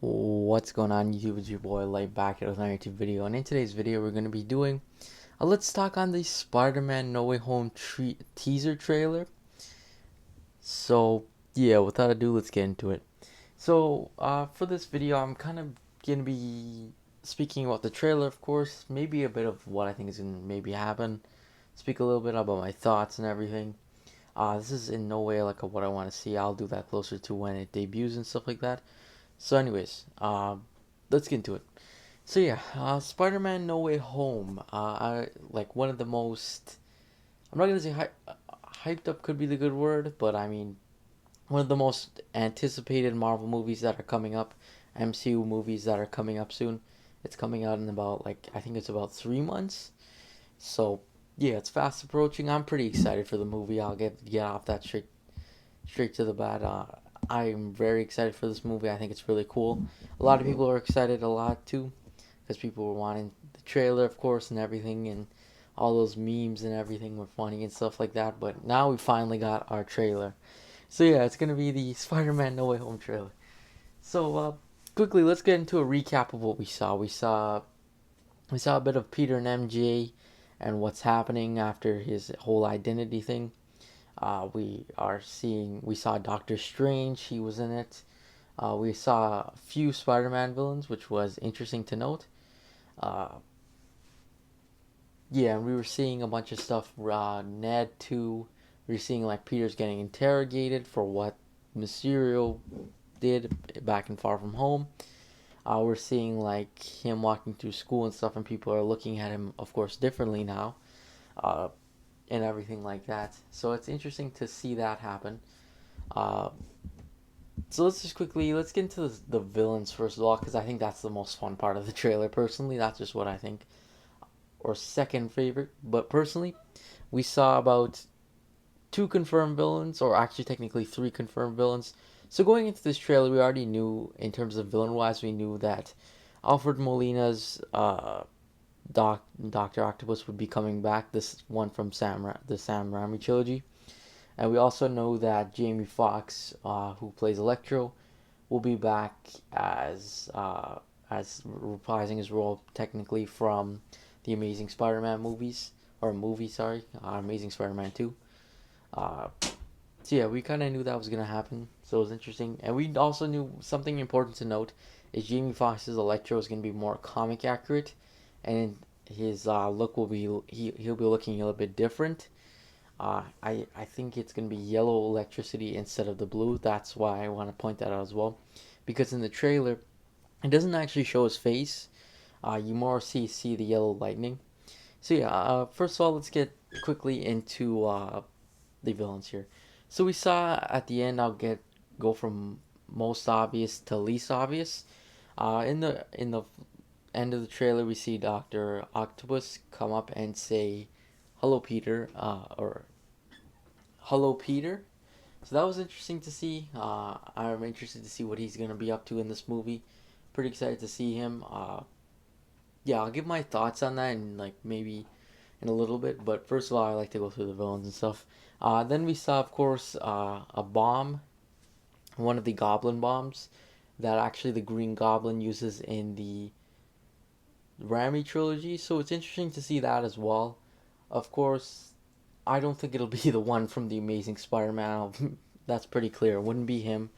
What's going on YouTube? It's your boy Light back here with another YouTube video, and in today's video we're going to be doing a let's talk on the Spider-Man No Way Home teaser trailer. So yeah, without ado, let's get into it. For this video I'm kind of going to be speaking about the trailer, of course, maybe a bit of what I think is going to maybe happen, speak a little bit about my thoughts and everything. This is in no way like what I want to see. I'll do that closer to when it debuts and stuff like that. So, anyways, let's get into it. So yeah, Spider-Man: No Way Home. I like one of the most. I'm not gonna say hyped up could be the good word, but I mean one of the most anticipated Marvel movies that are coming up, MCU movies that are coming up soon. It's coming out in about I think it's about 3 months. So yeah, it's fast approaching. I'm pretty excited for the movie. I'll get off that straight to the bat. I'm very excited for this movie. I think it's really cool. A lot of people are excited a lot too, because people were wanting the trailer, of course, and everything, and all those memes and everything were funny and stuff like that. But now we finally got our trailer. So yeah, it's gonna be the Spider-Man No Way Home trailer. So quickly, let's get into a recap of what we saw. We saw a bit of Peter and MJ and what's happening after his whole identity thing. We saw Doctor Strange, he was in it. We saw a few Spider-Man villains, which was interesting to note. Uh, yeah, and we were seeing a bunch of stuff. Ned too. We were seeing Peter's getting interrogated for what Mysterio did back in Far From Home. We're seeing him walking through school and stuff, and people are looking at him, of course, differently now. Uh, and everything like that. So it's interesting to see that happen. Uh, so let's get into the villains first of all, because I think that's the most fun part of the trailer. Personally, that's just what I think, or second favorite. But personally, we saw about two confirmed villains, or actually technically three confirmed villains. So going into this trailer, we already knew in terms of villain wise, we knew that Alfred Molina's Doctor Octopus would be coming back. This one from the Sam Raimi trilogy. And we also know that Jamie Foxx, who plays Electro, will be back as reprising his role technically from the Amazing Spider-Man movies, or movie, sorry, Amazing Spider-Man 2. Uh, so yeah, we kind of knew that was gonna happen, so it was interesting. And we also knew something important to note is Jamie Foxx's Electro is gonna be more comic accurate, and his look will be he'll be looking a little bit different. I think it's going to be yellow electricity instead of the blue. That's why I want to point that out as well. Because in the trailer, it doesn't actually show his face. You more see the yellow lightning. So yeah, first of all, let's get quickly into the villains here. So we saw at the end, go from most obvious to least obvious. In the end of the trailer, we see Doctor Octopus come up and say, "Hello, Peter," or "Hello, Peter." So that was interesting to see. I'm interested to see what he's gonna be up to in this movie. Pretty excited to see him. Yeah, I'll give my thoughts on that and maybe in a little bit. But first of all, I like to go through the villains and stuff. Then we saw, of course, a bomb, one of the Goblin bombs that actually the Green Goblin uses in the Raimi trilogy. So it's interesting to see that as well. Of course, I don't think it'll be the one from the Amazing Spider-Man. That's pretty clear. It wouldn't be him.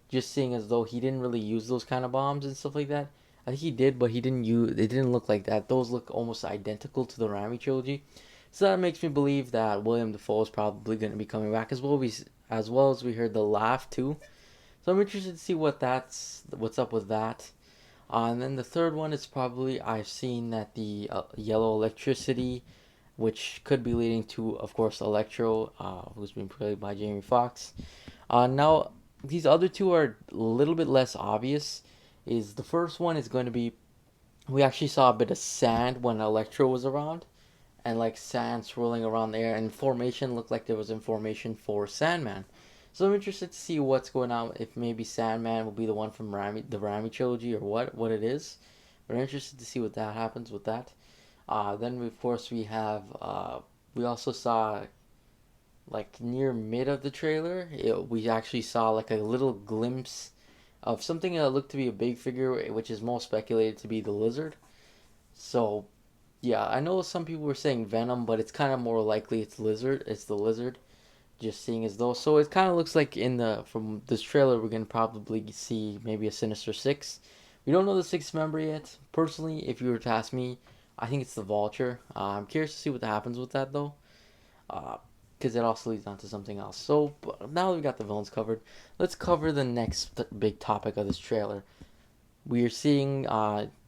Just seeing as though he didn't really use those kind of bombs and stuff like that. I think he did, but he didn't use. It didn't look like that. Those look almost identical to the Raimi trilogy, so that makes me believe that William Dafoe is probably going to be coming back as well. As we heard the laugh too. So I'm interested to see what's up with that. And then the third one is probably I've seen that the yellow electricity, which could be leading to, of course, Electro, who's been played by Jamie Foxx. Now, these other two are a little bit less obvious. Is the first one is going to be we actually saw a bit of sand when Electro was around, and sand swirling around there, and formation looked like there was information for Sandman. So I'm interested to see what's going on. If maybe Sandman will be the one from the Raimi trilogy, or what it is. But I'm interested to see what that happens with that. Then of course we also saw near mid of the trailer, we actually saw a little glimpse of something that looked to be a big figure, which is most speculated to be the Lizard. So yeah, I know some people were saying Venom, but it's kind of more likely it's Lizard. It's the Lizard. Just seeing as though, so it kind of looks like in the from this trailer we're gonna probably see maybe a Sinister Six. We don't know the sixth member yet. Personally, if you were to ask me, I think it's the Vulture. I'm curious to see what happens with that though, because it also leads on to something else. So now that we got the villains covered, let's cover the next big topic of this trailer. We are seeing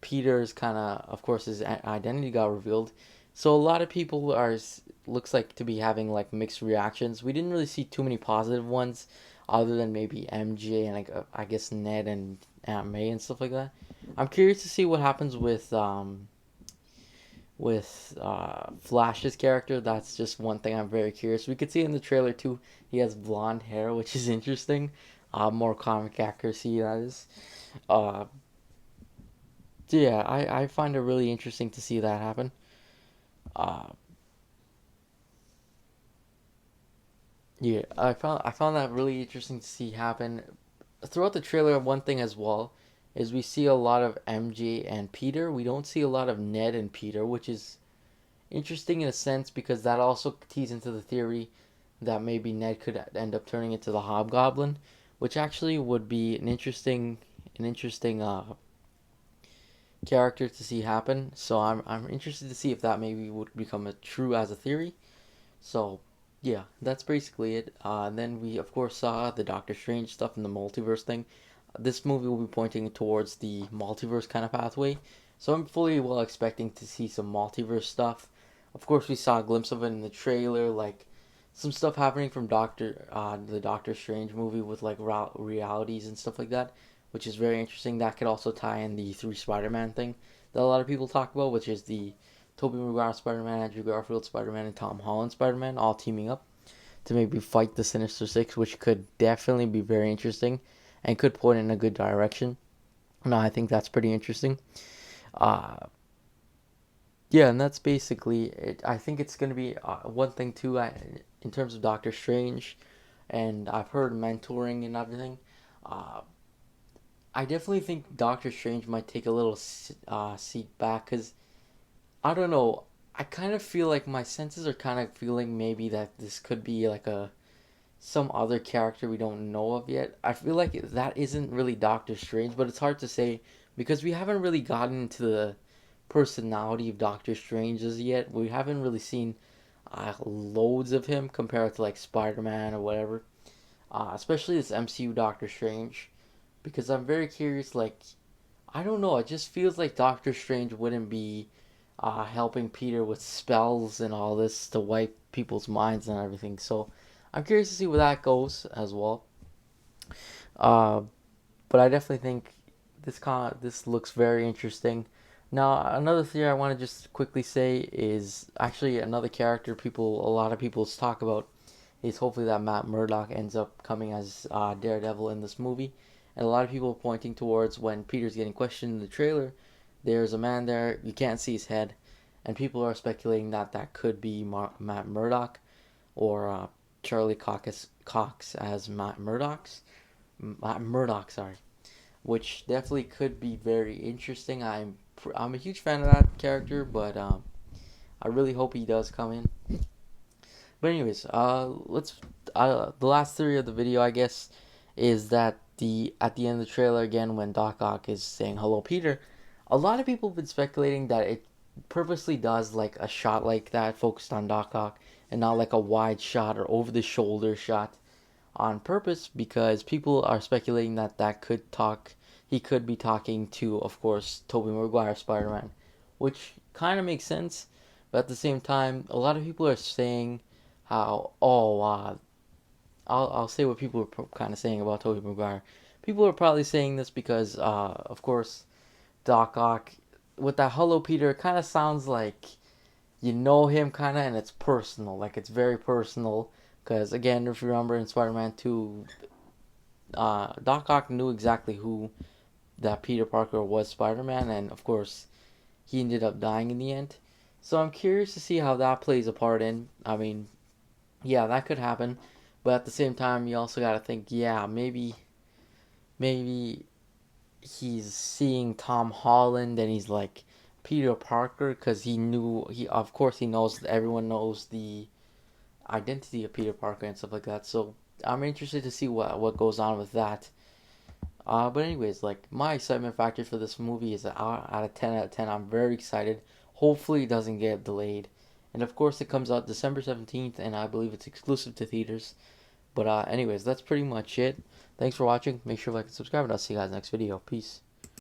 Peter's of course, his identity got revealed. So a lot of people looks like to be having like mixed reactions. We didn't really see too many positive ones, other than maybe MJ and like I guess Ned and Aunt May and stuff like that. I'm curious to see what happens with Flash's character. That's just one thing I'm very curious. We could see in the trailer too. He has blonde hair, which is interesting. More comic accuracy that is. Uh, yeah, I find it really interesting to see that happen. Uh, yeah, I found that really interesting to see happen. Throughout the trailer, one thing as well is we see a lot of MJ and Peter. We don't see a lot of Ned and Peter, which is interesting in a sense because that also tees into the theory that maybe Ned could end up turning into the Hobgoblin, which actually would be an interesting character to see happen. So I'm interested to see if that maybe would become a true as a theory. So yeah, that's basically it. And then we of course saw the Doctor Strange stuff in the multiverse thing. This movie will be pointing towards the multiverse kind of pathway. So I'm fully well expecting to see some multiverse stuff. Of course, we saw a glimpse of it in the trailer, like some stuff happening from the Doctor Strange movie with like realities and stuff like that, which is very interesting. That could also tie in the three Spider-Man thing that a lot of people talk about, which is the Tobey Maguire Spider-Man, Andrew Garfield Spider-Man, and Tom Holland Spider-Man all teaming up to maybe fight the Sinister Six, which could definitely be very interesting and could point in a good direction. No, I think that's pretty interesting. Uh, yeah, and that's basically it. I think it's going to be one thing too in terms of Doctor Strange, and I've heard mentoring and everything. Uh, I definitely think Doctor Strange might take a little seat back because I don't know. I kind of feel like my senses are kind of feeling maybe that this could be like a some other character we don't know of yet. I feel like that isn't really Doctor Strange, but it's hard to say because we haven't really gotten into the personality of Doctor Strange as yet. We haven't really seen loads of him compared to like Spider Man or whatever. Especially this MCU Doctor Strange, because I'm very curious. Like, I don't know. It just feels like Doctor Strange wouldn't be helping Peter with spells and all this to wipe people's minds and everything. So I'm curious to see where that goes as well. Uh, but I definitely think this looks very interesting. Now, another theory I want to just quickly say is actually another character a lot of people talk about is hopefully that Matt Murdock ends up coming as Daredevil in this movie. And a lot of people are pointing towards when Peter's getting questioned in the trailer, there's a man there, you can't see his head, and people are speculating that that could be Matt Murdock or Charlie Cox as Matt Murdock, sorry, which definitely could be very interesting. I'm a huge fan of that character, but I really hope he does come in. But anyways, let's the last theory of the video, I guess, is that the at the end of the trailer again when Doc Ock is saying hello Peter, a lot of people have been speculating that it purposely does like a shot like that focused on Doc Ock and not like a wide shot or over the shoulder shot on purpose because people are speculating that he could be talking to, of course, Tobey Maguire Spider-Man, which kind of makes sense, but at the same time a lot of people are saying how I'll say what people are kind of saying about Tobey Maguire. People are probably saying this because of course Doc Ock with that hello Peter kind of sounds like you know him kind of and it's personal, like it's very personal because again if you remember in Spider-Man 2 Doc Ock knew exactly who that Peter Parker was Spider-Man, and of course he ended up dying in the end. So I'm curious to see how that plays a part in. I mean, yeah, that could happen, but at the same time, you also got to think, yeah, maybe he's seeing Tom Holland and he's like Peter Parker because he of course he knows, everyone knows the identity of Peter Parker and stuff like that. So I'm interested to see what goes on with that. But anyways, like my excitement factor for this movie is out of 10 out of 10. I'm very excited. Hopefully it doesn't get delayed. And of course it comes out December 17th and I believe it's exclusive to theaters. But anyways, that's pretty much it. Thanks for watching. Make sure to like and subscribe and I'll see you guys next video. Peace.